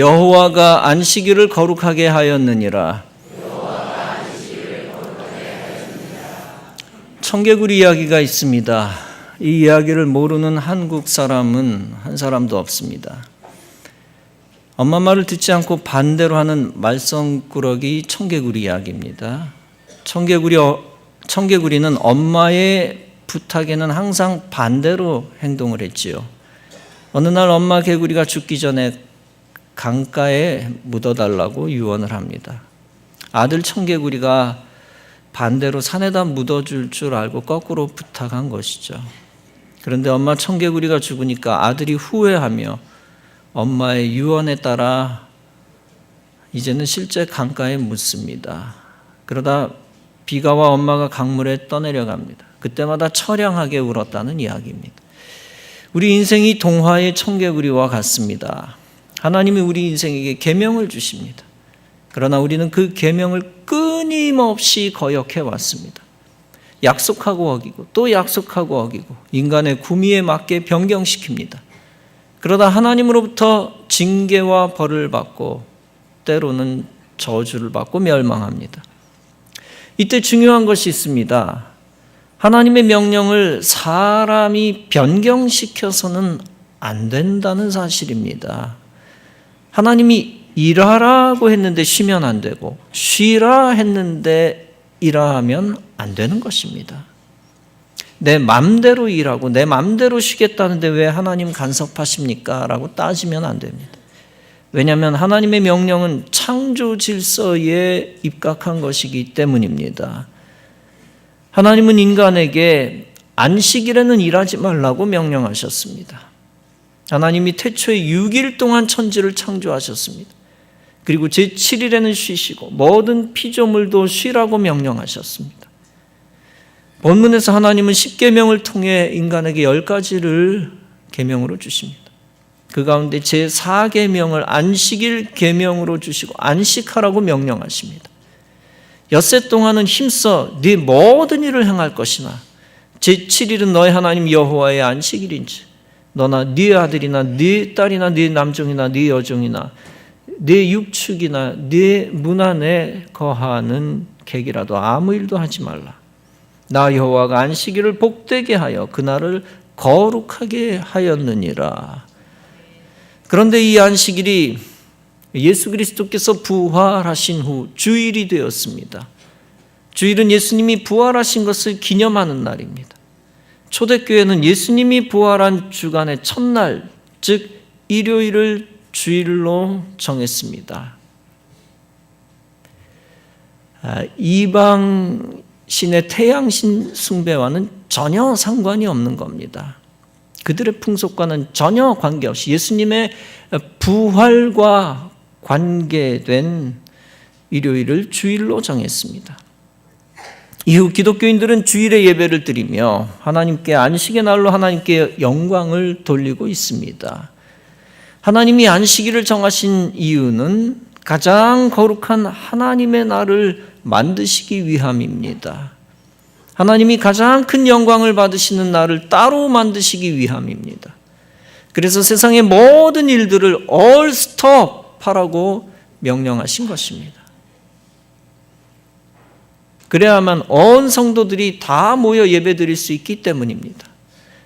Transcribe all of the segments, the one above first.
여호와가 안식일을 거룩하게 하였느니라. 청개구리 이야기가 있습니다. 이 이야기를 모르는 한국 사람은 한 사람도 없습니다. 엄마 말을 듣지 않고 반대로 하는 말썽꾸러기 청개구리 이야기입니다. 청개구리는 엄마의 부탁에는 항상 반대로 행동을 했지요. 어느 날 엄마 개구리가 죽기 전에 강가에 묻어달라고 유언을 합니다. 아들 청개구리가 반대로 산에다 묻어줄 줄 알고 거꾸로 부탁한 것이죠. 그런데 엄마 청개구리가 죽으니까 아들이 후회하며 엄마의 유언에 따라 이제는 실제 강가에 묻습니다. 그러다 비가 와 엄마가 강물에 떠내려갑니다. 그때마다 처량하게 울었다는 이야기입니다. 우리 인생이 동화의 청개구리와 같습니다. 하나님이 우리 인생에게 계명을 주십니다. 그러나 우리는 그 계명을 끊임없이 거역해 왔습니다. 약속하고 어기고 또 약속하고 어기고 인간의 구미에 맞게 변경시킵니다. 그러다 하나님으로부터 징계와 벌을 받고 때로는 저주를 받고 멸망합니다. 이때 중요한 것이 있습니다. 하나님의 명령을 사람이 변경시켜서는 안 된다는 사실입니다. 하나님이 일하라고 했는데 쉬면 안 되고 쉬라 했는데 일하면 안 되는 것입니다. 내 맘대로 일하고 내 맘대로 쉬겠다는데 왜 하나님 간섭하십니까? 라고 따지면 안 됩니다. 왜냐하면 하나님의 명령은 창조 질서에 입각한 것이기 때문입니다. 하나님은 인간에게 안식일에는 일하지 말라고 명령하셨습니다. 하나님이 태초에 6일 동안 천지를 창조하셨습니다. 그리고 제7일에는 쉬시고 모든 피조물도 쉬라고 명령하셨습니다. 본문에서 하나님은 10계명을 통해 인간에게 10가지를 계명으로 주십니다. 그 가운데 제4계명을 안식일 계명으로 주시고 안식하라고 명령하십니다. 엿새 동안은 힘써 네 모든 일을 행할 것이나 제7일은 너의 하나님 여호와의 안식일인지 너나 네 아들이나 네 딸이나 네 남종이나 네 여종이나 네 육축이나 네 문 안에 거하는 객이라도 아무 일도 하지 말라. 나 여호와가 안식일을 복되게 하여 그날을 거룩하게 하였느니라. 그런데 이 안식일이 예수 그리스도께서 부활하신 후 주일이 되었습니다. 주일은 예수님이 부활하신 것을 기념하는 날입니다. 초대교회는 예수님이 부활한 주간의 첫날, 즉 일요일을 주일로 정했습니다. 이방신의 태양신 숭배와는 전혀 상관이 없는 겁니다. 그들의 풍속과는 전혀 관계없이 예수님의 부활과 관계된 일요일을 주일로 정했습니다. 이후 기독교인들은 주일에 예배를 드리며 하나님께 안식의 날로 하나님께 영광을 돌리고 있습니다. 하나님이 안식일을 정하신 이유는 가장 거룩한 하나님의 날을 만드시기 위함입니다. 하나님이 가장 큰 영광을 받으시는 날을 따로 만드시기 위함입니다. 그래서 세상의 모든 일들을 all stop 하라고 명령하신 것입니다. 그래야만 온 성도들이 다 모여 예배드릴 수 있기 때문입니다.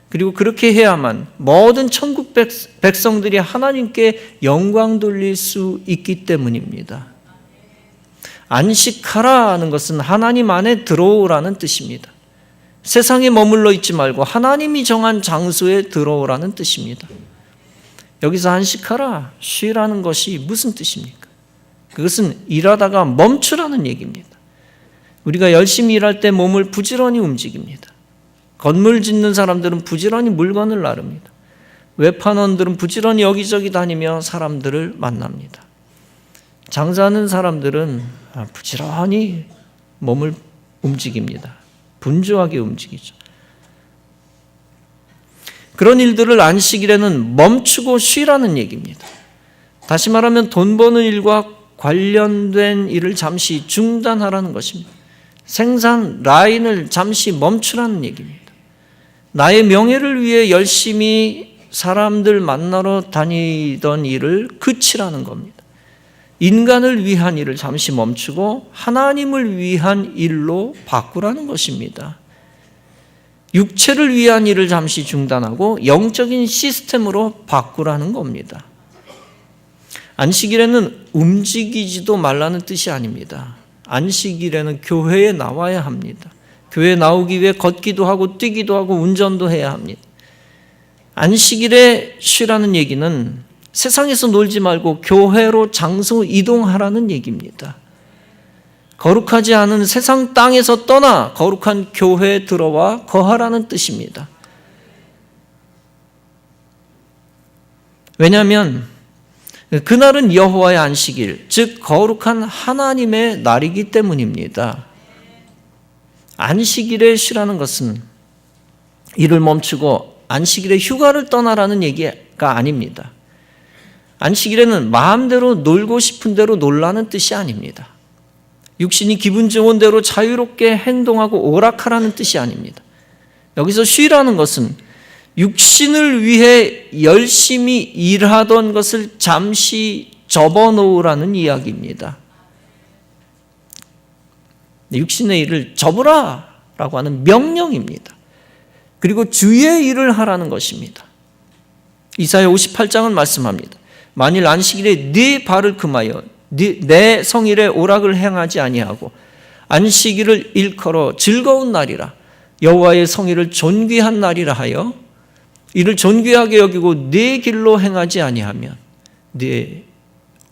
그리고 그렇게 해야만 모든 천국 백성들이 하나님께 영광 돌릴 수 있기 때문입니다. 안식하라 하는 것은 하나님 안에 들어오라는 뜻입니다. 세상에 머물러 있지 말고 하나님이 정한 장소에 들어오라는 뜻입니다. 여기서 안식하라, 쉬라는 것이 무슨 뜻입니까? 그것은 일하다가 멈추라는 얘기입니다. 우리가 열심히 일할 때 몸을 부지런히 움직입니다. 건물 짓는 사람들은 부지런히 물건을 나릅니다. 외판원들은 부지런히 여기저기 다니며 사람들을 만납니다. 장사하는 사람들은 부지런히 몸을 움직입니다. 분주하게 움직이죠. 그런 일들을 안식일에는 멈추고 쉬라는 얘기입니다. 다시 말하면 돈 버는 일과 관련된 일을 잠시 중단하라는 것입니다. 생산 라인을 잠시 멈추라는 얘기입니다. 나의 명예를 위해 열심히 사람들 만나러 다니던 일을 그치라는 겁니다. 인간을 위한 일을 잠시 멈추고 하나님을 위한 일로 바꾸라는 것입니다. 육체를 위한 일을 잠시 중단하고 영적인 시스템으로 바꾸라는 겁니다. 안식일에는 움직이지도 말라는 뜻이 아닙니다. 안식일에는 교회에 나와야 합니다. 교회에 나오기 위해 걷기도 하고 뛰기도 하고 운전도 해야 합니다. 안식일에 쉬라는 얘기는 세상에서 놀지 말고 교회로 장소 이동하라는 얘기입니다. 거룩하지 않은 세상 땅에서 떠나 거룩한 교회에 들어와 거하라는 뜻입니다. 왜냐하면 그날은 여호와의 안식일, 즉 거룩한 하나님의 날이기 때문입니다. 안식일에 쉬라는 것은 일을 멈추고 안식일에 휴가를 떠나라는 얘기가 아닙니다. 안식일에는 마음대로 놀고 싶은 대로 놀라는 뜻이 아닙니다. 육신이 기분 좋은 대로 자유롭게 행동하고 오락하라는 뜻이 아닙니다. 여기서 쉬라는 것은 육신을 위해 열심히 일하던 것을 잠시 접어놓으라는 이야기입니다. 육신의 일을 접으라 라고 하는 명령입니다. 그리고 주의 일을 하라는 것입니다. 이사야 58장은 말씀합니다. 만일 안식일에 네 발을 금하여 내 성일에 오락을 행하지 아니하고 안식일을 일컬어 즐거운 날이라 여호와의 성일을 존귀한 날이라 하여 이를 존귀하게 여기고 네 길로 행하지 아니하면 네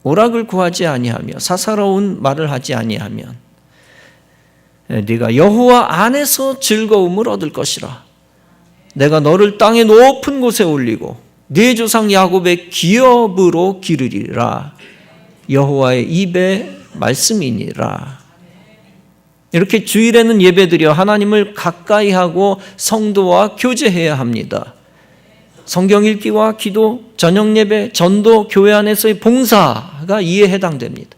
오락을 구하지 아니하며 사사로운 말을 하지 아니하면 네가 여호와 안에서 즐거움을 얻을 것이라. 내가 너를 땅의 높은 곳에 올리고 네 조상 야곱의 기업으로 기르리라. 여호와의 입의 말씀이니라. 이렇게 주일에는 예배드려 하나님을 가까이 하고 성도와 교제해야 합니다. 성경 읽기와 기도, 저녁 예배, 전도, 교회 안에서의 봉사가 이에 해당됩니다.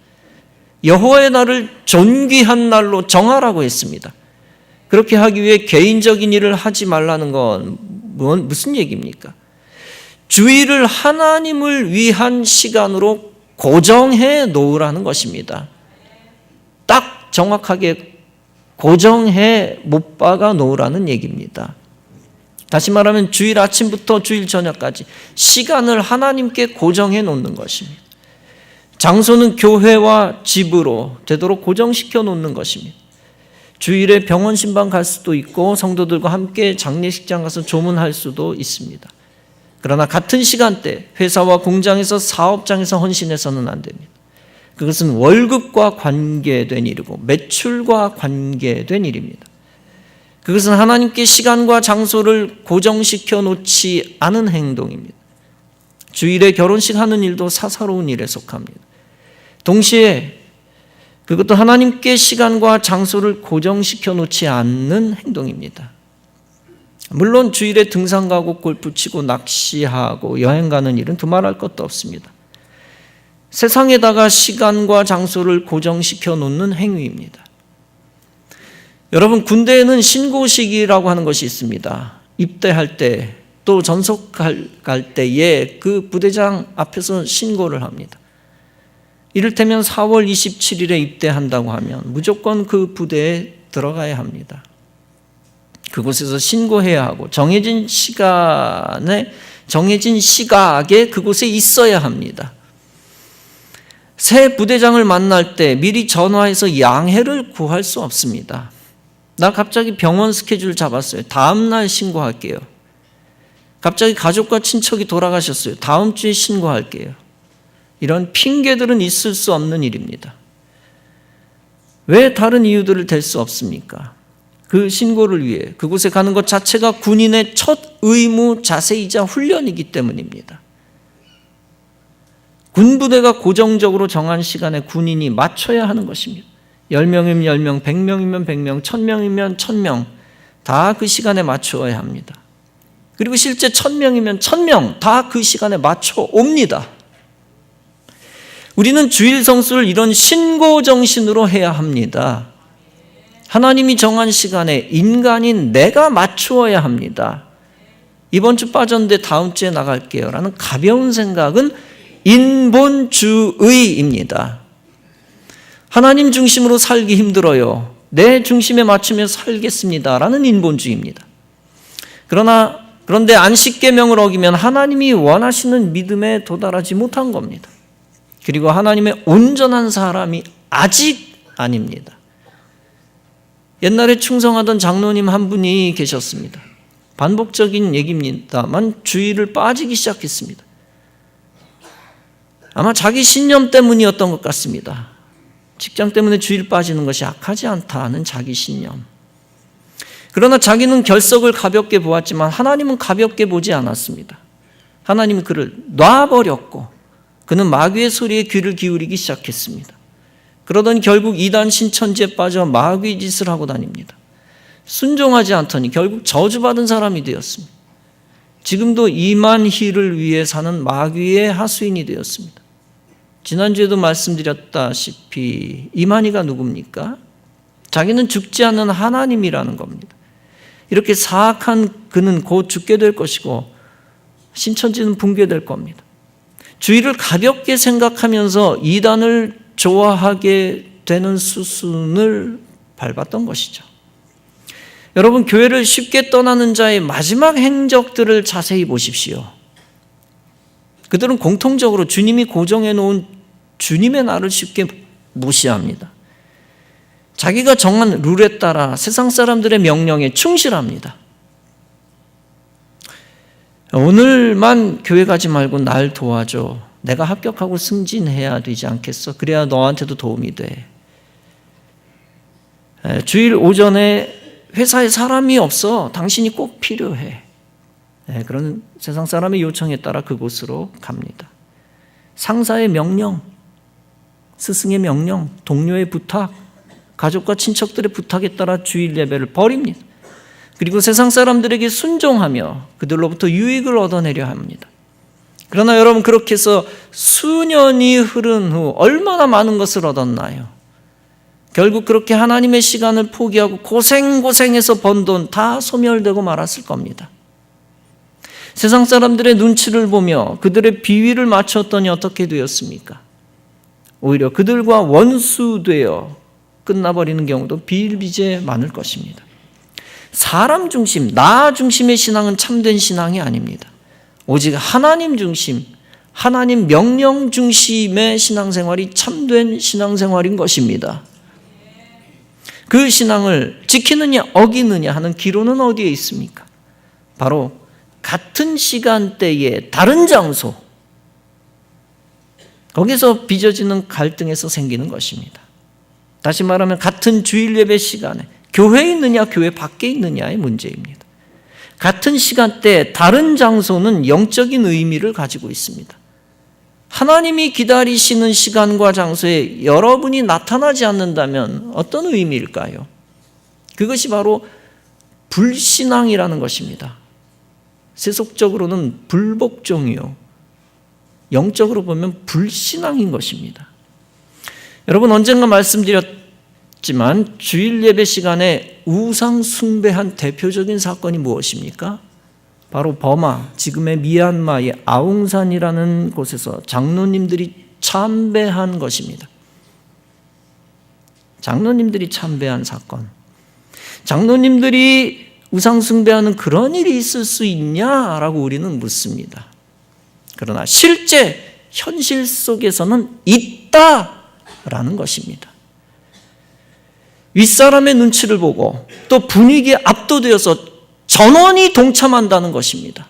여호와의 날을 존귀한 날로 정하라고 했습니다. 그렇게 하기 위해 개인적인 일을 하지 말라는 건 무슨 얘기입니까? 주일을 하나님을 위한 시간으로 고정해 놓으라는 것입니다. 딱 정확하게 고정해 못 박아 놓으라는 얘기입니다. 다시 말하면 주일 아침부터 주일 저녁까지 시간을 하나님께 고정해 놓는 것입니다. 장소는 교회와 집으로 되도록 고정시켜 놓는 것입니다. 주일에 병원 신방 갈 수도 있고 성도들과 함께 장례식장 가서 조문할 수도 있습니다. 그러나 같은 시간대 회사와 공장에서 사업장에서 헌신해서는 안 됩니다. 그것은 월급과 관계된 일이고 매출과 관계된 일입니다. 그것은 하나님께 시간과 장소를 고정시켜 놓지 않은 행동입니다. 주일에 결혼식 하는 일도 사사로운 일에 속합니다. 동시에 그것도 하나님께 시간과 장소를 고정시켜 놓지 않는 행동입니다. 물론 주일에 등산 가고 골프 치고 낚시하고 여행 가는 일은 두말할 것도 없습니다. 세상에다가 시간과 장소를 고정시켜 놓는 행위입니다. 여러분, 군대에는 신고식이라고 하는 것이 있습니다. 입대할 때 또 전속 갈 때에 그 부대장 앞에서 신고를 합니다. 이를테면 4월 27일에 입대한다고 하면 무조건 그 부대에 들어가야 합니다. 그곳에서 신고해야 하고 정해진 시간에 정해진 시각에 그곳에 있어야 합니다. 새 부대장을 만날 때 미리 전화해서 양해를 구할 수 없습니다. 나 갑자기 병원 스케줄 잡았어요. 다음 날 신고할게요. 갑자기 가족과 친척이 돌아가셨어요. 다음 주에 신고할게요. 이런 핑계들은 있을 수 없는 일입니다. 왜 다른 이유들을 댈 수 없습니까? 그 신고를 위해 그곳에 가는 것 자체가 군인의 첫 의무 자세이자 훈련이기 때문입니다. 군부대가 고정적으로 정한 시간에 군인이 맞춰야 하는 것입니다. 10명이면 10명, 100명이면 100명, 1000명이면 1000명 다 그 시간에 맞추어야 합니다. 그리고 실제 1000명이면 1000명 다 그 시간에 맞춰 옵니다. 우리는 주일 성수를 이런 신고 정신으로 해야 합니다. 하나님이 정한 시간에 인간인 내가 맞추어야 합니다. 이번 주 빠졌는데 다음 주에 나갈게요 라는 가벼운 생각은 인본주의입니다. 하나님 중심으로 살기 힘들어요. 내 중심에 맞추며 살겠습니다 라는 인본주의입니다. 그런데 안식계명을 어기면 하나님이 원하시는 믿음에 도달하지 못한 겁니다. 그리고 하나님의 온전한 사람이 아직 아닙니다. 옛날에 충성하던 장로님 한 분이 계셨습니다. 반복적인 얘기입니다만 주의를 빠지기 시작했습니다. 아마 자기 신념 때문이었던 것 같습니다. 직장 때문에 주의를 빠지는 것이 악하지 않다는 자기 신념. 그러나 자기는 결석을 가볍게 보았지만 하나님은 가볍게 보지 않았습니다. 하나님은 그를 놔버렸고 그는 마귀의 소리에 귀를 기울이기 시작했습니다. 그러더니 결국 이단 신천지에 빠져 마귀 짓을 하고 다닙니다. 순종하지 않더니 결국 저주받은 사람이 되었습니다. 지금도 이만희를 위해 사는 마귀의 하수인이 되었습니다. 지난주에도 말씀드렸다시피 이만희가 누굽니까? 자기는 죽지 않는 하나님이라는 겁니다. 이렇게 사악한 그는 곧 죽게 될 것이고 신천지는 붕괴될 겁니다. 주의를 가볍게 생각하면서 이단을 좋아하게 되는 수순을 밟았던 것이죠. 여러분, 교회를 쉽게 떠나는 자의 마지막 행적들을 자세히 보십시오. 그들은 공통적으로 주님이 고정해 놓은 주님의 날을 쉽게 무시합니다. 자기가 정한 룰에 따라 세상 사람들의 명령에 충실합니다. 오늘만 교회 가지 말고 날 도와줘. 내가 합격하고 승진해야 되지 않겠어? 그래야 너한테도 도움이 돼. 주일 오전에 회사에 사람이 없어. 당신이 꼭 필요해. 그런 세상 사람의 요청에 따라 그곳으로 갑니다. 상사의 명령, 스승의 명령, 동료의 부탁, 가족과 친척들의 부탁에 따라 주일 예배를 버립니다. 그리고 세상 사람들에게 순종하며 그들로부터 유익을 얻어내려 합니다. 그러나 여러분, 그렇게 해서 수년이 흐른 후 얼마나 많은 것을 얻었나요? 결국 그렇게 하나님의 시간을 포기하고 고생해서 번 돈 다 소멸되고 말았을 겁니다. 세상 사람들의 눈치를 보며 그들의 비위를 맞췄더니 어떻게 되었습니까? 오히려 그들과 원수되어 끝나버리는 경우도 비일비재 많을 것입니다. 사람 중심, 나 중심의 신앙은 참된 신앙이 아닙니다. 오직 하나님 중심, 하나님 명령 중심의 신앙생활이 참된 신앙생활인 것입니다. 그 신앙을 지키느냐 어기느냐 하는 기로는 어디에 있습니까? 바로 같은 시간대에 다른 장소, 거기서 빚어지는 갈등에서 생기는 것입니다. 다시 말하면 같은 주일 예배 시간에 교회에 있느냐 교회 밖에 있느냐의 문제입니다. 같은 시간대 다른 장소는 영적인 의미를 가지고 있습니다. 하나님이 기다리시는 시간과 장소에 여러분이 나타나지 않는다면 어떤 의미일까요? 그것이 바로 불신앙이라는 것입니다. 세속적으로는 불복종이요, 영적으로 보면 불신앙인 것입니다. 여러분, 언젠가 말씀드렸지만 주일 예배 시간에 우상 숭배한 대표적인 사건이 무엇입니까? 바로 버마, 지금의 미얀마의 아웅산이라는 곳에서 장로님들이 참배한 것입니다. 장로님들이 참배한 사건. 장로님들이 우상 숭배하는 그런 일이 있을 수 있냐라고 우리는 묻습니다. 그러나 실제 현실 속에서는 있다라는 것입니다. 윗사람의 눈치를 보고 또 분위기에 압도되어서 전원이 동참한다는 것입니다.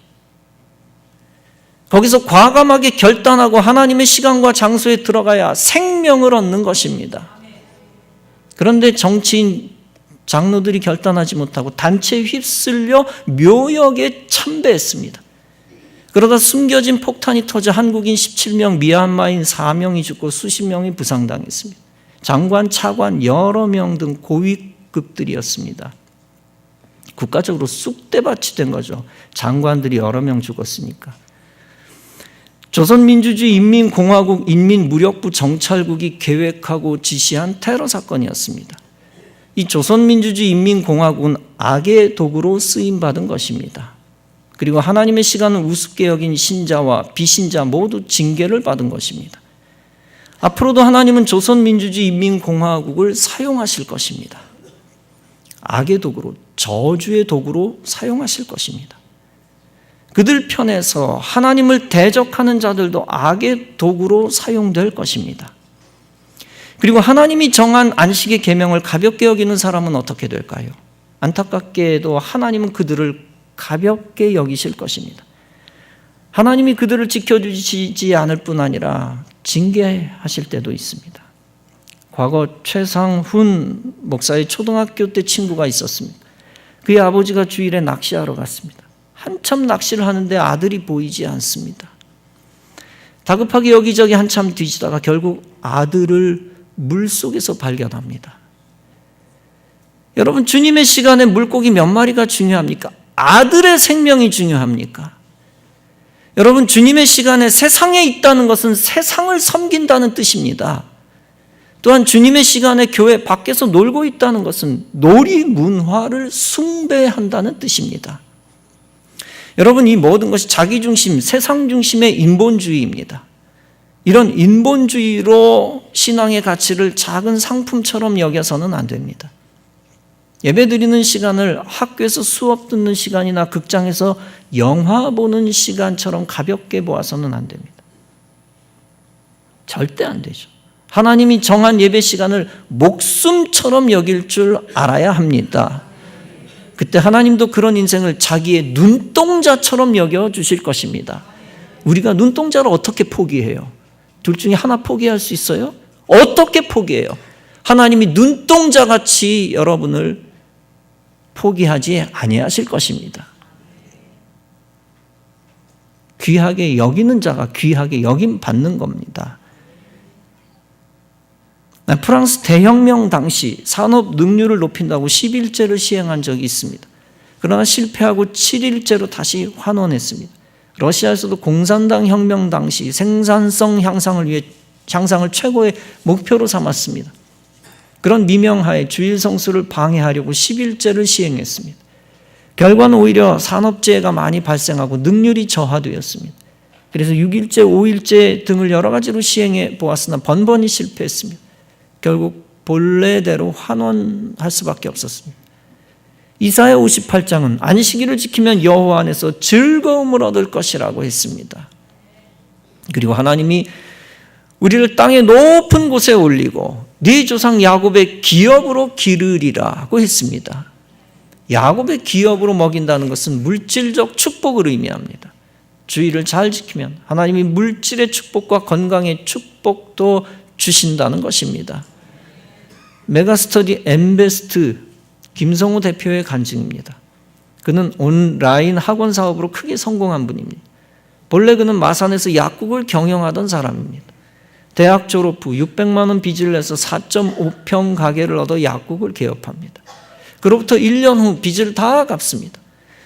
거기서 과감하게 결단하고 하나님의 시간과 장소에 들어가야 생명을 얻는 것입니다. 그런데 정치인 장로들이 결단하지 못하고 단체에 휩쓸려 묘역에 참배했습니다. 그러다 숨겨진 폭탄이 터져 한국인 17명, 미얀마인 4명이 죽고 수십 명이 부상당했습니다. 장관, 차관 여러 명 등 고위급들이었습니다. 국가적으로 쑥대밭이 된 거죠. 장관들이 여러 명 죽었으니까. 조선민주주의 인민공화국 인민무력부 정찰국이 계획하고 지시한 테러 사건이었습니다. 이 조선민주주의 인민공화국은 악의 도구로 쓰임받은 것입니다. 그리고 하나님의 시간을 우습게 여긴 신자와 비신자 모두 징계를 받은 것입니다. 앞으로도 하나님은 조선민주주의 인민공화국을 사용하실 것입니다. 악의 도구로, 저주의 도구로 사용하실 것입니다. 그들 편에서 하나님을 대적하는 자들도 악의 도구로 사용될 것입니다. 그리고 하나님이 정한 안식의 계명을 가볍게 여기는 사람은 어떻게 될까요? 안타깝게도 하나님은 그들을 가볍게 여기실 것입니다. 하나님이 그들을 지켜주시지 않을 뿐 아니라 징계하실 때도 있습니다. 과거 최상훈 목사의 초등학교 때 친구가 있었습니다. 그의 아버지가 주일에 낚시하러 갔습니다. 한참 낚시를 하는데 아들이 보이지 않습니다. 다급하게 여기저기 한참 뒤지다가 결국 아들을 물속에서 발견합니다. 여러분, 주님의 시간에 물고기 몇 마리가 중요합니까? 아들의 생명이 중요합니까? 여러분, 주님의 시간에 세상에 있다는 것은 세상을 섬긴다는 뜻입니다. 또한 주님의 시간에 교회 밖에서 놀고 있다는 것은 놀이 문화를 숭배한다는 뜻입니다. 여러분, 이 모든 것이 자기중심, 세상중심의 인본주의입니다. 이런 인본주의로 신앙의 가치를 작은 상품처럼 여겨서는 안 됩니다. 예배드리는 시간을 학교에서 수업 듣는 시간이나 극장에서 영화 보는 시간처럼 가볍게 보아서는 안 됩니다. 절대 안 되죠. 하나님이 정한 예배 시간을 목숨처럼 여길 줄 알아야 합니다. 그때 하나님도 그런 인생을 자기의 눈동자처럼 여겨주실 것입니다. 우리가 눈동자를 어떻게 포기해요? 둘 중에 하나 포기할 수 있어요? 어떻게 포기해요? 하나님이 눈동자같이 여러분을 포기하지 아니하실 것입니다. 귀하게 여기는 자가 귀하게 여김 받는 겁니다. 프랑스 대혁명 당시 산업 능률을 높인다고 11제를 시행한 적이 있습니다. 그러나 실패하고 7일제로 다시 환원했습니다. 러시아에서도 공산당 혁명 당시 생산성 향상을 위해 향상을 최고의 목표로 삼았습니다. 그런 미명하에 주일 성수를 방해하려고 11제를 시행했습니다. 결과는 오히려 산업재해가 많이 발생하고 능률이 저하되었습니다. 그래서 6일제, 5일제 등을 여러 가지로 시행해 보았으나 번번이 실패했습니다. 결국 본래대로 환원할 수밖에 없었습니다. 이사야 58장은 안식일을 지키면 여호와 안에서 즐거움을 얻을 것이라고 했습니다. 그리고 하나님이 우리를 땅의 높은 곳에 올리고 네 조상 야곱의 기업으로 기르리라고 했습니다. 야곱의 기업으로 먹인다는 것은 물질적 축복을 의미합니다. 주의를 잘 지키면 하나님이 물질의 축복과 건강의 축복도 주신다는 것입니다. 메가스터디 엠베스트 김성우 대표의 간증입니다. 그는 온라인 학원 사업으로 크게 성공한 분입니다. 본래 그는 마산에서 약국을 경영하던 사람입니다. 대학 졸업 후 600만 원 빚을 내서 4.5평 가게를 얻어 약국을 개업합니다. 그로부터 1년 후 빚을 다 갚습니다.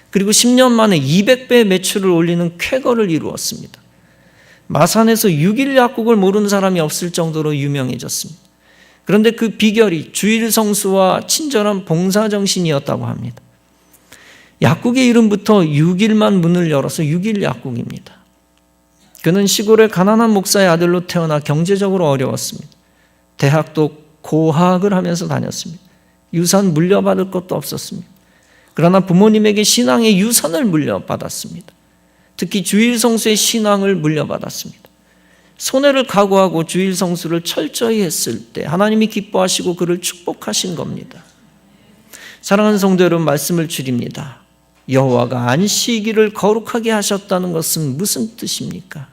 그리고 10년 만에 200배 매출을 올리는 쾌거를 이루었습니다. 마산에서 6일 약국을 모르는 사람이 없을 정도로 유명해졌습니다. 그런데 그 비결이 주일 성수와 친절한 봉사정신이었다고 합니다. 약국의 이름부터 6일만 문을 열어서 6일 약국입니다. 그는 시골의 가난한 목사의 아들로 태어나 경제적으로 어려웠습니다. 대학도 고학을 하면서 다녔습니다. 유산 물려받을 것도 없었습니다. 그러나 부모님에게 신앙의 유산을 물려받았습니다. 특히 주일 성수의 신앙을 물려받았습니다. 손해를 각오하고 주일 성수를 철저히 했을 때 하나님이 기뻐하시고 그를 축복하신 겁니다. 사랑하는 성도 여러분, 말씀을 드립니다. 여호와가 안식일을 거룩하게 하셨다는 것은 무슨 뜻입니까?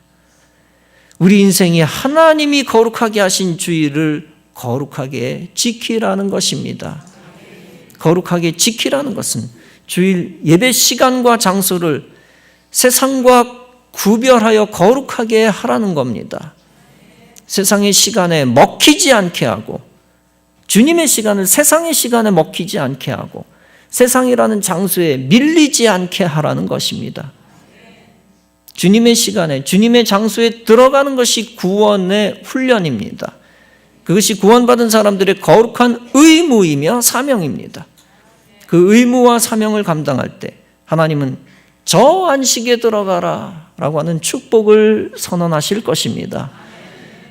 우리 인생에 하나님이 거룩하게 하신 주일을 거룩하게 지키라는 것입니다. 거룩하게 지키라는 것은 주일 예배 시간과 장소를 세상과 구별하여 거룩하게 하라는 겁니다. 세상의 시간에 먹히지 않게 하고 주님의 시간을 세상의 시간에 먹히지 않게 하고 세상이라는 장소에 밀리지 않게 하라는 것입니다. 주님의 시간에 주님의 장소에 들어가는 것이 구원의 훈련입니다. 그것이 구원받은 사람들의 거룩한 의무이며 사명입니다. 그 의무와 사명을 감당할 때 하나님은 저 안식에 들어가라 라고 하는 축복을 선언하실 것입니다.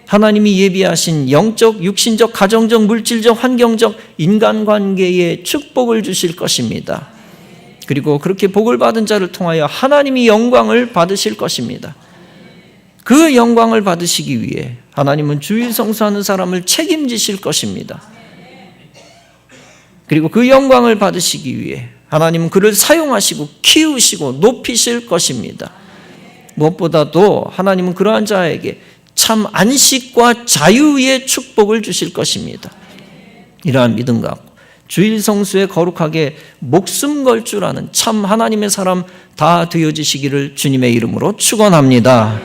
하나님이 예비하신 영적, 육신적, 가정적, 물질적, 환경적, 인간관계에 축복을 주실 것입니다. 그리고 그렇게 복을 받은 자를 통하여 하나님이 영광을 받으실 것입니다. 그 영광을 받으시기 위해 하나님은 주일 성수하는 사람을 책임지실 것입니다. 그리고 그 영광을 받으시기 위해 하나님은 그를 사용하시고 키우시고 높이실 것입니다. 무엇보다도 하나님은 그러한 자에게 참 안식과 자유의 축복을 주실 것입니다. 이러한 믿음 갖고 주일 성수에 거룩하게 목숨 걸 줄 아는 참 하나님의 사람 다 되어지시기를 주님의 이름으로 축원합니다.